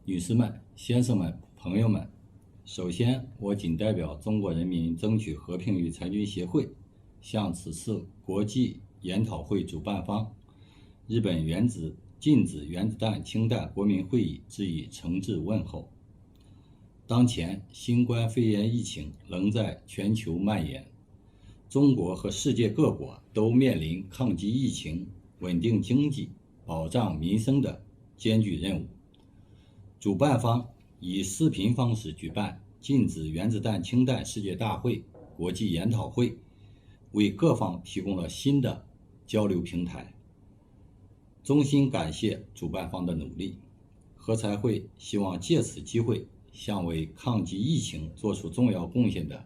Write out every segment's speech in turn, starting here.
女士们、先生们、朋友们，首先，我谨代表中国人民争取和平与裁军协会，向此次国际研讨会主办方日本禁止原子弹氢弹国民会议致以诚挚问候。当前，新冠肺炎疫情仍在全球蔓延，中国和世界各国都面临抗击疫情、稳定经济、保障民生的艰巨任务。主办方以视频方式举办禁止原子弹氢弹世界大会国际研讨会，为各方提供了新的交流平台。衷心感谢主办方的努力。和才会希望借此机会向为抗击疫情做出重要贡献的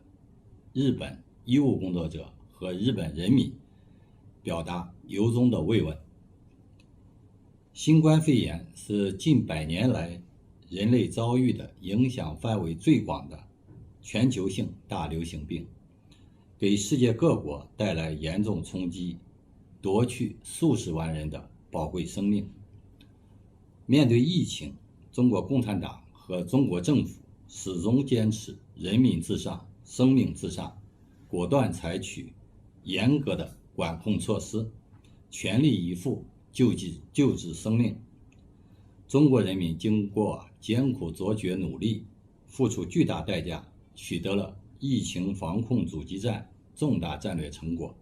日本医务工作者和日本人民表达由衷的慰问。新冠肺炎是近100年来人类遭遇的影响范围最广的全球性大流行病，给世界各国带来严重冲击，夺去数十万人的宝贵生命。面对疫情，中国共产党和中国政府始终坚持人民至上、生命至上，果断采取严格的管控措施，全力以赴救治生命。中国人民经过艰苦卓绝努力，付出巨大代价，取得了疫情防控阻击战重大战略成果。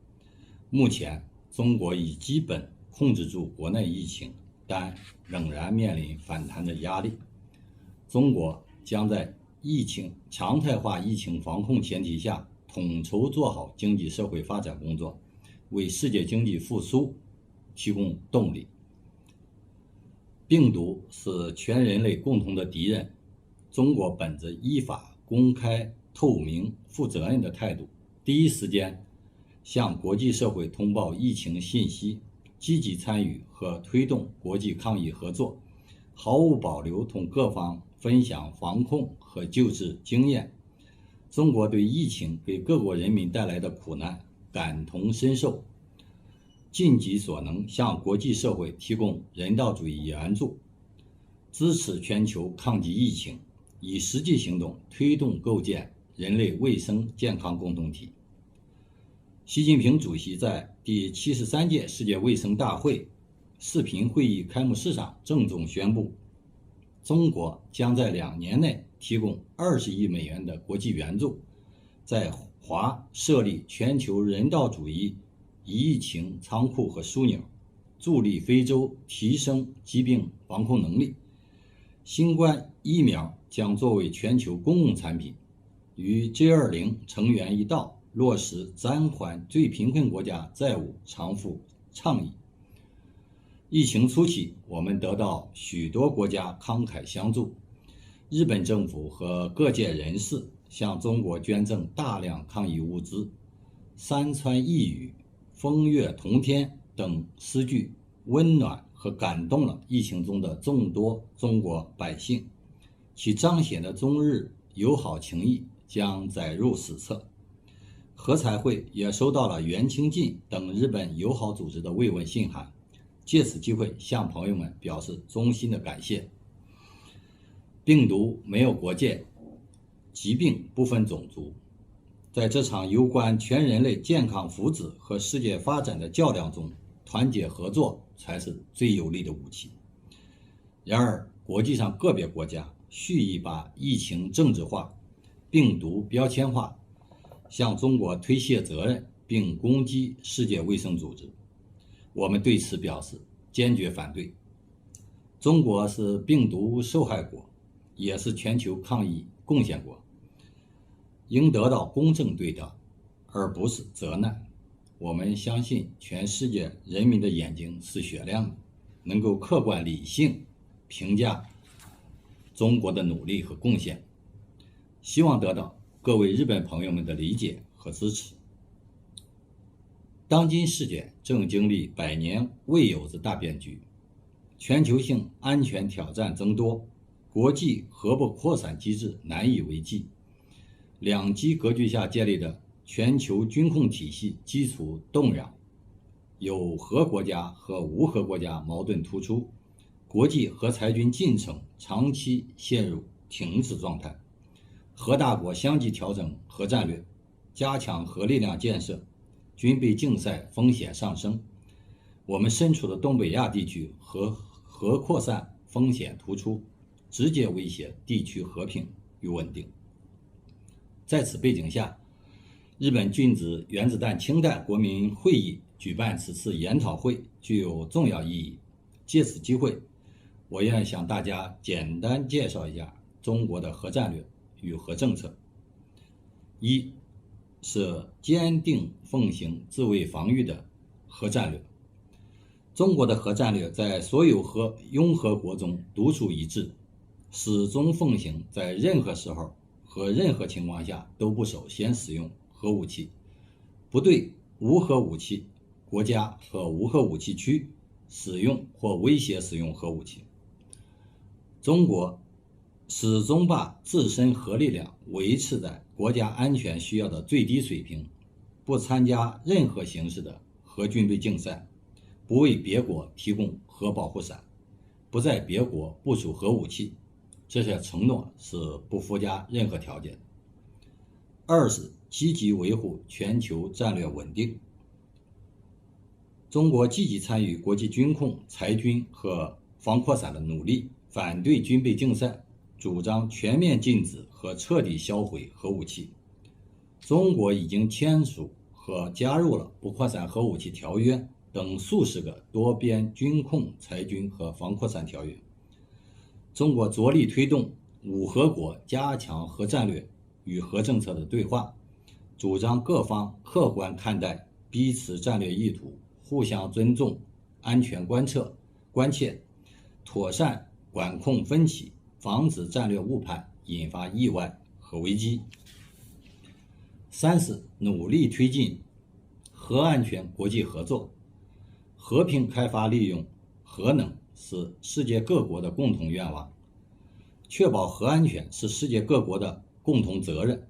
目前，中国已基本控制住国内疫情，但仍然面临反弹的压力。中国将在常态化疫情防控前提下，统筹做好经济社会发展工作，为世界经济复苏提供动力。病毒是全人类共同的敌人，中国本着依法、公开、透明、负责任的态度，第一时间向国际社会通报疫情信息，积极参与和推动国际抗疫合作，毫无保留同各方分享防控和救治经验。中国对疫情给各国人民带来的苦难感同身受，尽己所能向国际社会提供人道主义援助，支持全球抗击疫情，以实际行动推动构建人类卫生健康共同体。习近平主席在第73届世界卫生大会视频会议开幕式上郑重宣布，中国将在2年内提供20亿美元的国际援助，在华设立全球人道主义疫情仓库和枢纽，助力非洲提升疾病防控能力。新冠疫苗将作为全球公共产品，与 G20 成员一道落实暂缓最贫困国家债务偿付倡议。疫情初期，我们得到许多国家慷慨相助，日本政府和各界人士向中国捐赠大量抗疫物资，山川异语、风月同天等诗句温暖和感动了疫情中的众多中国百姓，其彰显的中日友好情谊将载入史册。和才会也收到了袁清进等日本友好组织的慰问信函，借此机会向朋友们表示衷心的感谢。病毒没有国界，疾病不分种族，在这场攸关全人类健康福祉和世界发展的较量中，团结合作才是最有力的武器。然而，国际上个别国家蓄意把疫情政治化、病毒标签化，向中国推卸责任，并攻击世界卫生组织。我们对此表示坚决反对。中国是病毒受害国，也是全球抗疫贡献国，应得到公正对待，而不是责难。我们相信全世界人民的眼睛是雪亮的，能够客观理性评价中国的努力和贡献，希望得到各位日本朋友们的理解和支持。当今世界正经历100年未有之大变局，全球性安全挑战增多，国际核不扩散机制难以为继，两极格局下建立的全球军控体系基础动摇，有核国家和无核国家矛盾突出，国际核裁军进程长期陷入停滞状态，核大国相继调整核战略，加强核力量建设，军备竞赛风险上升。我们身处的东北亚地区核扩散风险突出，直接威胁地区和平与稳定。在此背景下，日本君子原子弹氢弹国民会议举办此次研讨会具有重要意义。借此机会，我愿向大家简单介绍一下中国的核战略与核政策。一是坚定奉行自卫防御的核战略。中国的核战略在所有拥核国中独树一帜，始终奉行在任何时候和任何情况下都不首先使用核武器，不对无核武器国家和无核武器区使用或威胁使用核武器。中国始终把自身核力量维持在国家安全需要的最低水平，不参加任何形式的核军备竞赛，不为别国提供核保护伞，不在别国部署核武器，这些承诺是不附加任何条件的。二是积极维护全球战略稳定。中国积极参与国际军控、裁军和防扩散的努力，反对军备竞赛，主张全面禁止和彻底销毁核武器。中国已经签署和加入了不扩散核武器条约等数十个多边军控、裁军和防扩散条约。中国着力推动5核国加强核战略与核政策的对话，主张各方客观看待彼此战略意图，互相尊重、安全关切，妥善管控分歧，防止战略误判引发意外和危机。三是努力推进核安全国际合作。和平开发利用核能是世界各国的共同愿望，确保核安全是世界各国的共同责任。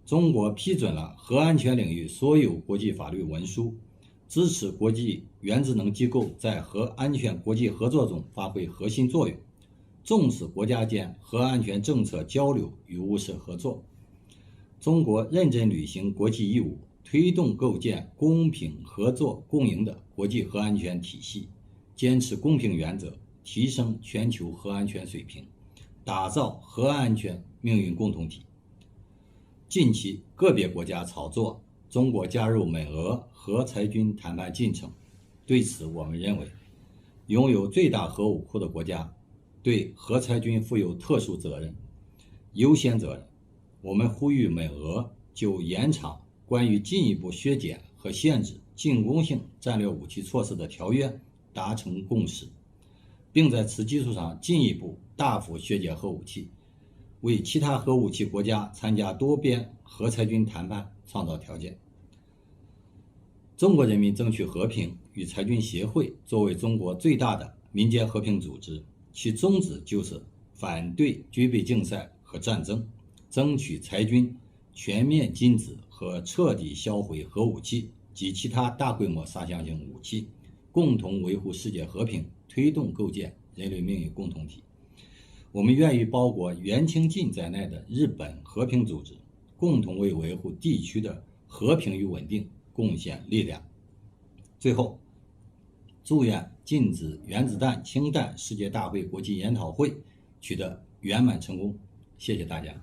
中国批准了核安全领域所有国际法律文书，支持国际原子能机构在核安全国际合作中发挥核心作用，重视国家间核安全政策交流与务实合作。中国认真履行国际义务，推动构建公平、合作、共赢的国际核安全体系，坚持公平原则，提升全球核安全水平，打造核安全命运共同体。近期个别国家炒作中国加入美俄核裁军谈判进程，对此我们认为，拥有最大核武库的国家对核裁军负有特殊责任、优先责任。我们呼吁美俄就延长关于进一步削减和限制进攻性战略武器措施的条约达成共识，并在此基础上进一步大幅削减核武器，为其他核武器国家参加多边核裁军谈判创造条件。中国人民争取和平与裁军协会作为中国最大的民间和平组织，其宗旨就是反对军备竞赛和战争，争取裁军、全面禁止和彻底销毁核武器及其他大规模杀伤性武器，共同维护世界和平，推动构建人类命运共同体。我们愿与包括袁清晋在内的日本和平组织共同为维护地区的和平与稳定贡献力量。最后，祝愿禁止原子弹氢弹世界大会国际研讨会取得圆满成功。谢谢大家。